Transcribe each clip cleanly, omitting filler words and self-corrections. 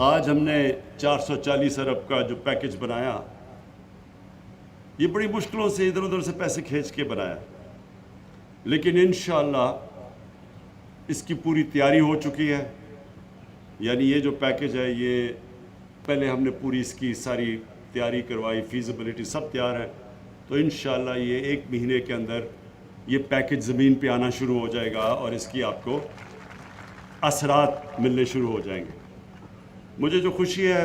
آج ہم نے 440 ارب کا جو پیکج بنایا، یہ بڑی مشکلوں سے ادھر ادھر سے پیسے کھینچ کے بنایا، لیکن انشاءاللہ اس کی پوری تیاری ہو چکی ہے. یعنی یہ جو پیکج ہے، یہ پہلے ہم نے پوری اس کی ساری تیاری کروائی، فیزیبلٹی سب تیار ہے. تو انشاءاللہ یہ 1 مہینے کے اندر یہ پیکج زمین پہ آنا شروع ہو جائے گا اور اس کی آپ کو اثرات ملنے شروع ہو جائیں گے. مجھے جو خوشی ہے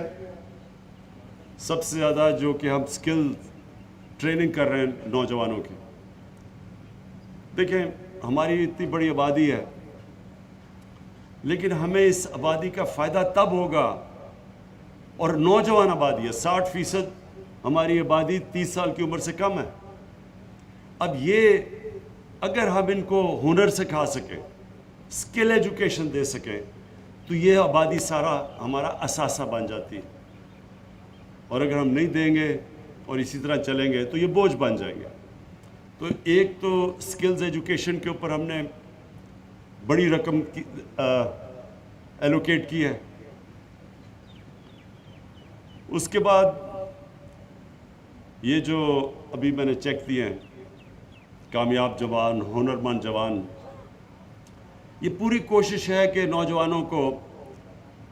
سب سے زیادہ، جو کہ ہم سکل ٹریننگ کر رہے ہیں نوجوانوں کی. دیکھیں، ہماری اتنی بڑی آبادی ہے، لیکن ہمیں اس آبادی کا فائدہ تب ہوگا، اور نوجوان آبادی ہے، 60% ہماری آبادی 30 سال کی عمر سے کم ہے. اب یہ اگر ہم ان کو ہنر سکھا سکیں، اسکل ایجوکیشن دے سکیں، تو یہ آبادی سارا ہمارا اثاثہ بن جاتی ہے. اور اگر ہم نہیں دیں گے اور اسی طرح چلیں گے تو یہ بوجھ بن جائیں گے. تو ایک تو اسکلز ایجوکیشن کے اوپر ہم نے بڑی رقم ایلوکیٹ کی ہے. اس کے بعد یہ جو ابھی میں نے چیک دیے ہیں، کامیاب جوان، ہنرمند جوان، یہ پوری کوشش ہے کہ نوجوانوں کو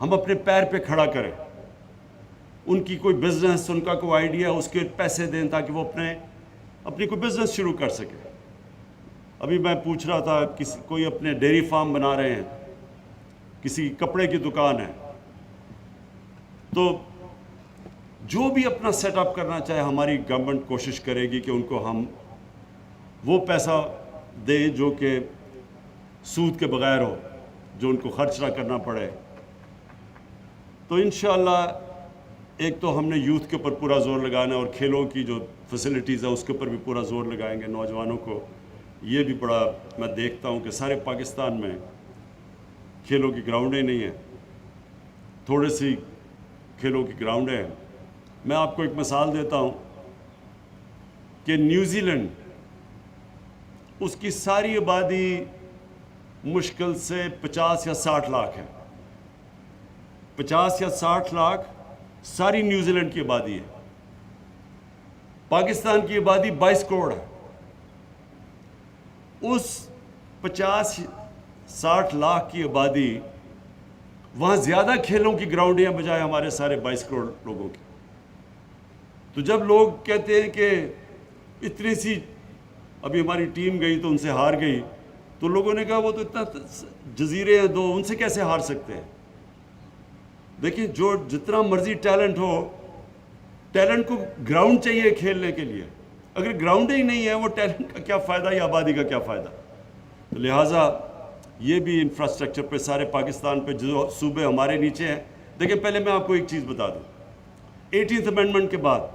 ہم اپنے پیر پہ کھڑا کریں. ان کی کوئی بزنس، ان کا کوئی آئیڈیا، اس کے پیسے دیں تاکہ وہ اپنی کوئی بزنس شروع کر سکے. ابھی میں پوچھ رہا تھا، کوئی اپنے ڈیری فارم بنا رہے ہیں، کسی کپڑے کی دکان ہے، تو جو بھی اپنا سیٹ اپ کرنا چاہے، ہماری گورنمنٹ کوشش کرے گی کہ ان کو ہم وہ پیسہ دیں جو کہ سود کے بغیر ہو، جو ان کو خرچ نہ کرنا پڑے. تو انشاءاللہ ایک تو ہم نے یوتھ کے اوپر پورا زور لگانا ہے، اور کھیلوں کی جو فیسلٹیز ہے اس کے اوپر بھی پورا زور لگائیں گے. نوجوانوں کو یہ بھی بڑا، میں دیکھتا ہوں کہ سارے پاکستان میں کھیلوں کی گراؤنڈیں نہیں ہیں، تھوڑے سی کھیلوں کی گراؤنڈیں ہیں. میں آپ کو ایک مثال دیتا ہوں کہ نیوزی لینڈ، اس کی ساری آبادی مشکل سے 50 یا 60 لاکھ ہے. 50 یا 60 لاکھ ساری نیوزی لینڈ کی آبادی ہے. پاکستان کی آبادی 22 کروڑ ہے. اس 50-60 لاکھ کی آبادی، وہاں زیادہ کھیلوں کی گراؤنڈیں بجائے ہمارے سارے 22 کروڑ لوگوں کی. تو جب لوگ کہتے ہیں کہ اتنی سی، ابھی ہماری ٹیم گئی تو ان سے ہار گئی، تو لوگوں نے کہا وہ تو اتنا جزیرے ہیں 2، ان سے کیسے ہار سکتے ہیں. دیکھیں، جو جتنا مرضی ٹیلنٹ ہو، ٹیلنٹ کو گراؤنڈ چاہیے کھیلنے کے لیے. اگر گراؤنڈ ہی نہیں ہے، وہ ٹیلنٹ کا کیا فائدہ یا آبادی کا کیا فائدہ. تو لہٰذا یہ بھی انفراسٹرکچر پہ سارے پاکستان پہ جو صوبے ہمارے نیچے ہیں. دیکھیں، پہلے میں آپ کو ایک چیز بتا دوں، 18th امینڈمنٹ کے بعد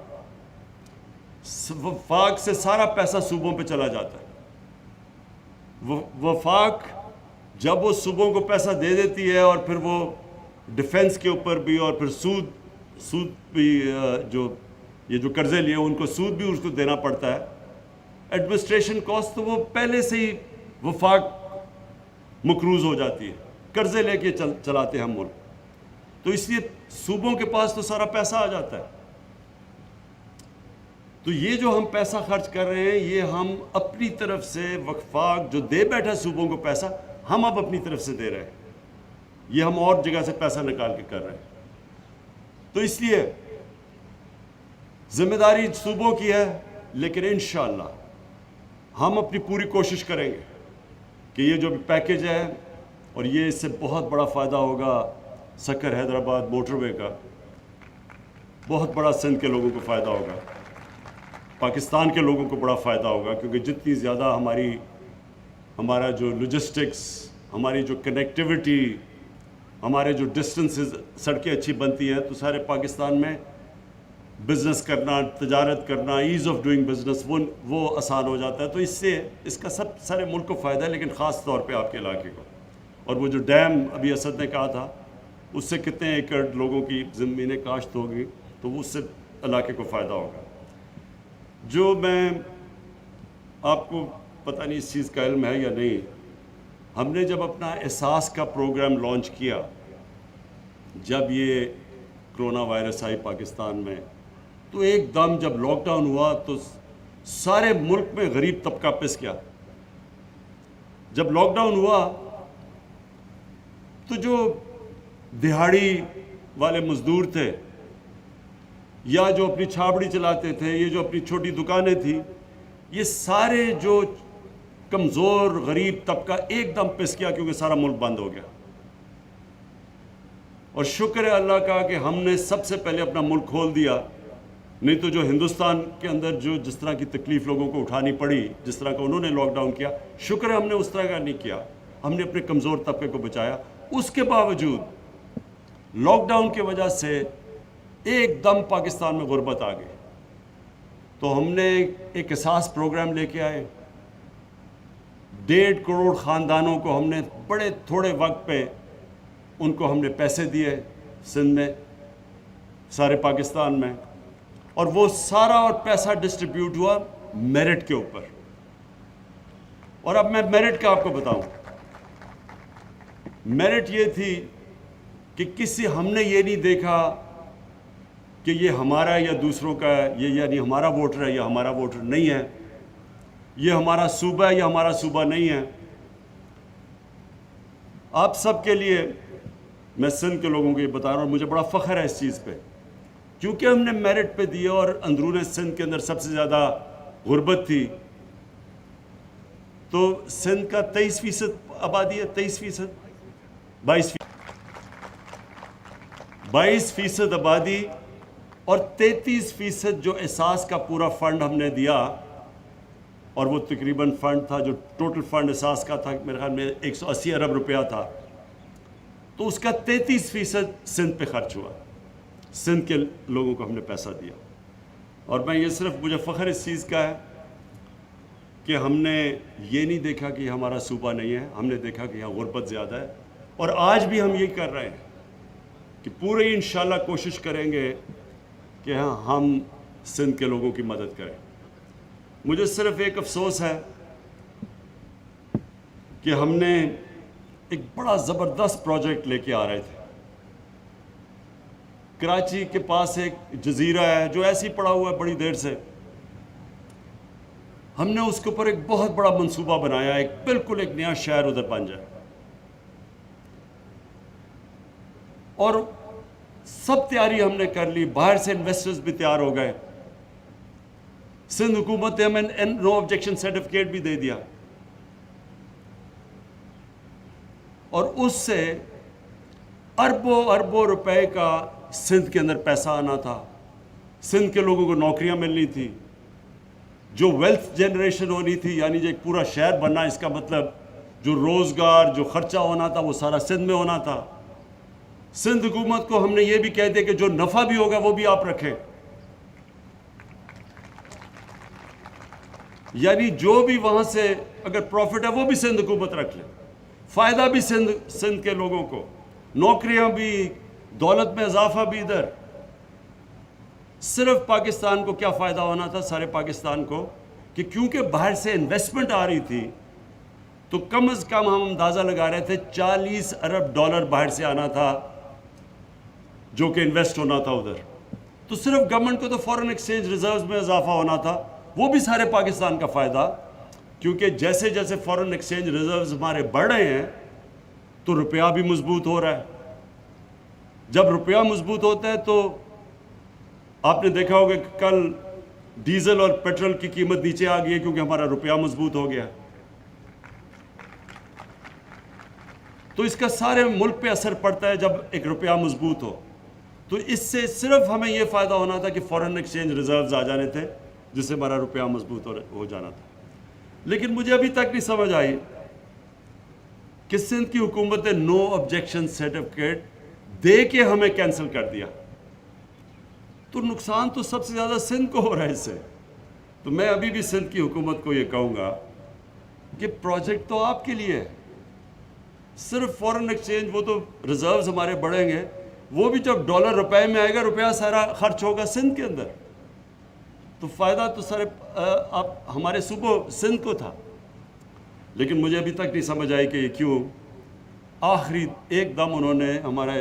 وفاق سے سارا پیسہ صوبوں پہ چلا جاتا ہے. وفاق جب وہ صوبوں کو پیسہ دے دیتی ہے، اور پھر وہ ڈیفنس کے اوپر بھی، اور پھر سود بھی، جو قرضے لیے ان کو سود بھی اس کو دینا پڑتا ہے. ایڈمنسٹریشن کاسٹ تو وہ پہلے سے ہی وفاق مقروض ہو جاتی ہے، قرضے لے کے چلاتے ہیں ہم ملک. تو اس لیے صوبوں کے پاس تو سارا پیسہ آ جاتا ہے. تو یہ جو ہم پیسہ خرچ کر رہے ہیں، یہ ہم اپنی طرف سے، وفاق جو دے بیٹھا صوبوں کو پیسہ، ہم اب اپنی طرف سے دے رہے ہیں. یہ ہم اور جگہ سے پیسہ نکال کے کر رہے ہیں. تو اس لیے ذمہ داری صوبوں کی ہے، لیکن انشاءاللہ ہم اپنی پوری کوشش کریں گے کہ یہ جو پیکج ہے، اور یہ اس سے بہت بڑا فائدہ ہوگا. سکر حیدرآباد موٹر وے کا بہت بڑا سندھ کے لوگوں کو فائدہ ہوگا، پاکستان کے لوگوں کو بڑا فائدہ ہوگا. کیونکہ جتنی زیادہ ہمارا جو لاجسٹکس، ہماری جو کنیکٹیوٹی، ہمارے جو ڈسٹنسز، سڑکیں اچھی بنتی ہیں، تو سارے پاکستان میں بزنس کرنا، تجارت کرنا، ایز آف ڈوئنگ بزنس وہ آسان ہو جاتا ہے. تو اس کا سارے ملک کو فائدہ ہے، لیکن خاص طور پہ آپ کے علاقے کو. اور وہ جو ڈیم ابھی اسد نے کہا تھا، اس سے کتنے ایکڑ لوگوں کی زمینیں کاشت ہوگی، تو اس سے علاقے کو فائدہ ہوگا. جو میں آپ کو پتہ نہیں اس چیز کا علم ہے یا نہیں، ہم نے جب اپنا احساس کا پروگرام لانچ کیا، جب یہ کرونا وائرس آئی پاکستان میں تو ایک دم جب لاک ڈاؤن ہوا تو سارے ملک میں غریب طبقہ پس گیا. جب لاک ڈاؤن ہوا تو جو دہاڑی والے مزدور تھے یا جو اپنی چھابڑی چلاتے تھے, یہ جو اپنی چھوٹی دکانیں تھیں, یہ سارے جو کمزور غریب طبقہ ایک دم پس گیا کیونکہ سارا ملک بند ہو گیا. اور شکر ہے اللہ کا کہ ہم نے سب سے پہلے اپنا ملک کھول دیا, نہیں تو جو ہندوستان کے اندر جو جس طرح کی تکلیف لوگوں کو اٹھانی پڑی, جس طرح کا انہوں نے لاک ڈاؤن کیا, شکر ہے ہم نے اس طرح کا نہیں کیا, ہم نے اپنے کمزور طبقے کو بچایا. اس کے باوجود لاک ڈاؤن کی وجہ سے ایک دم پاکستان میں غربت آ گئی. تو ہم نے ایک احساس پروگرام لے کے آئے, 1.5 کروڑ خاندانوں کو ہم نے بڑے تھوڑے وقت پہ ان کو ہم نے پیسے دیے سندھ میں, سارے پاکستان میں, اور وہ سارا اور پیسہ ڈسٹریبیوٹ ہوا میرٹ کے اوپر. اور اب میں میرٹ کا آپ کو بتاؤں, میرٹ یہ تھی کہ ہم نے یہ نہیں دیکھا کہ یہ ہمارا یا دوسروں کا ہے, یہ یعنی ہمارا ووٹر ہے یا ہمارا ووٹر نہیں ہے, یہ ہمارا صوبہ ہے یا ہمارا صوبہ نہیں ہے. آپ سب کے لیے میں سندھ کے لوگوں کو یہ بتا رہا ہوں, اور مجھے بڑا فخر ہے اس چیز پہ, کیونکہ ہم نے میرٹ پہ دیا اور اندرون سندھ کے اندر سب سے زیادہ غربت تھی. تو سندھ کا 23% آبادی ہے, 22% آبادی, اور 33% جو احساس کا پورا فنڈ ہم نے دیا, اور وہ تقریباً فنڈ تھا جو ٹوٹل فنڈ احساس کا تھا میرے خیال میں 180 ارب روپیہ تھا, تو اس کا 33% سندھ پہ خرچ ہوا. سندھ کے لوگوں کو ہم نے پیسہ دیا. اور میں یہ صرف مجھے فخر اس چیز کا ہے کہ ہم نے یہ نہیں دیکھا کہ یہ ہمارا صوبہ نہیں ہے, ہم نے دیکھا کہ یہاں غربت زیادہ ہے. اور آج بھی ہم یہی کر رہے ہیں کہ پورے انشاءاللہ کوشش کریں گے کہ ہم سندھ کے لوگوں کی مدد کریں. مجھے صرف ایک افسوس ہے کہ ہم نے ایک بڑا زبردست پروجیکٹ لے کے آ رہے تھے. کراچی کے پاس ایک جزیرہ ہے جو ایسے ہی پڑا ہوا ہے بڑی دیر سے, ہم نے اس کے اوپر ایک بہت بڑا منصوبہ بنایا, ایک بالکل ایک نیا شہر ادھر بن جائے. اور سب تیاری ہم نے کر لی, باہر سے انویسٹرز بھی تیار ہو گئے, سندھ حکومت نے ہمیں نو آبجیکشن سرٹیفکیٹ بھی دے دیا, اور اس سے اربوں اربوں روپے کا سندھ کے اندر پیسہ آنا تھا. سندھ کے لوگوں کو نوکریاں ملنی تھی, جو ویلتھ جنریشن ہونی تھی, یعنی جو ایک پورا شہر بننا, اس کا مطلب جو روزگار جو خرچہ ہونا تھا وہ سارا سندھ میں ہونا تھا. سندھ حکومت کو ہم نے یہ بھی کہہ دیا کہ جو نفع بھی ہوگا وہ بھی آپ رکھیں, یعنی جو بھی وہاں سے اگر پروفٹ ہے وہ بھی سندھ حکومت رکھ لے, فائدہ بھی سندھ کے لوگوں کو, نوکریاں بھی, دولت میں اضافہ بھی ادھر. صرف پاکستان کو کیا فائدہ ہونا تھا, سارے پاکستان کو, کہ کیونکہ باہر سے انویسٹمنٹ آ رہی تھی تو کم از کم ہم اندازہ لگا رہے تھے 40 ارب ڈالر باہر سے آنا تھا جو کہ انویسٹ ہونا تھا ادھر. تو صرف گورنمنٹ کو تو فارن ایکسچینج ریزروز میں اضافہ ہونا تھا, وہ بھی سارے پاکستان کا فائدہ, کیونکہ جیسے جیسے فارن ایکسچینج ریزروز ہمارے بڑھ رہے ہیں تو روپیہ بھی مضبوط ہو رہا ہے. جب روپیہ مضبوط ہوتا ہے تو آپ نے دیکھا ہوگا کہ کل ڈیزل اور پیٹرول کی قیمت نیچے آ گئی ہے کیونکہ ہمارا روپیہ مضبوط ہو گیا. تو اس کا سارے ملک پہ اثر پڑتا ہے جب ایک روپیہ مضبوط ہو. تو اس سے صرف ہمیں یہ فائدہ ہونا تھا کہ فارن ایکسچینج ریزروز آ جانے تھے جس سے ہمارا روپیہ مضبوط ہو جانا تھا. لیکن مجھے ابھی تک نہیں سمجھ آئی کہ سندھ کی حکومت نے نو آبجیکشن سرٹیفکیٹ دے کے ہمیں کینسل کر دیا. تو نقصان تو سب سے زیادہ سندھ کو ہو رہا ہے اس سے. تو میں ابھی بھی سندھ کی حکومت کو یہ کہوں گا کہ پروجیکٹ تو آپ کے لیے ہے, صرف فارن ایکسچینج وہ تو ریزروز ہمارے بڑھیں گے, وہ بھی جب ڈالر روپے میں آئے گا روپیہ سارا خرچ ہوگا سندھ کے اندر, تو فائدہ تو سارے ہمارے صوبہ سندھ کو تھا. لیکن مجھے ابھی تک نہیں سمجھ آئی کہ یہ کیوں آخری ایک دم انہوں نے ہمارے